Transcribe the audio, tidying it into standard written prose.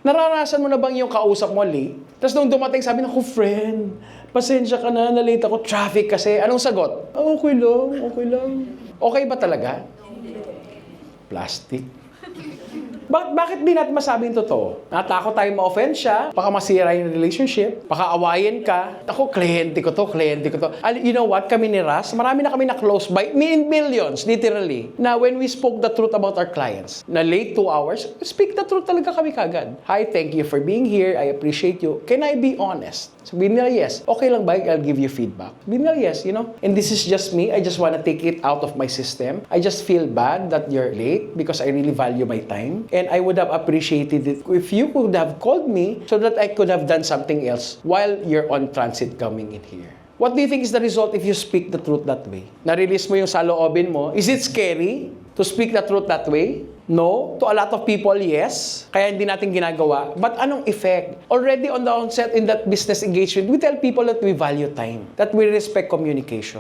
Naranasan mo na bang yung kausap mo late? Tapos nung dumating, sabi na, friend, pasensya ka na, na-late ako, traffic kasi. Anong sagot? Okay lang, okay lang. Okay ba talaga? Plastic. Bakit di natin masabing totoo? Natakot tayo ma-offend siya, baka masira yung relationship, baka awayin ka. Ako, kliyente ko to. You know what? Kami ni Ras, marami na kami na close by, millions, literally, na when we spoke the truth about our clients, na late 2 hours, speak the truth talaga kami kagad. Hi, thank you for being here. I appreciate you. Can I be honest? Sabihin nila, yes. Okay lang ba? I'll give you feedback. Sabihin nila, yes, you know. And this is just me. I just wanna take it out of my system. I just feel bad that you're late because I really value my time. And I would have appreciated it if you could have called me so that I could have done something else while you're on transit coming in here. What do you think is the result if you speak the truth that way? Na-release mo yung saloobin mo. Is it scary to speak the truth that way? No. To a lot of people, yes. Kaya hindi natin ginagawa. But anong effect? Already on the onset in that business engagement, we tell people that we value time, that we respect communication.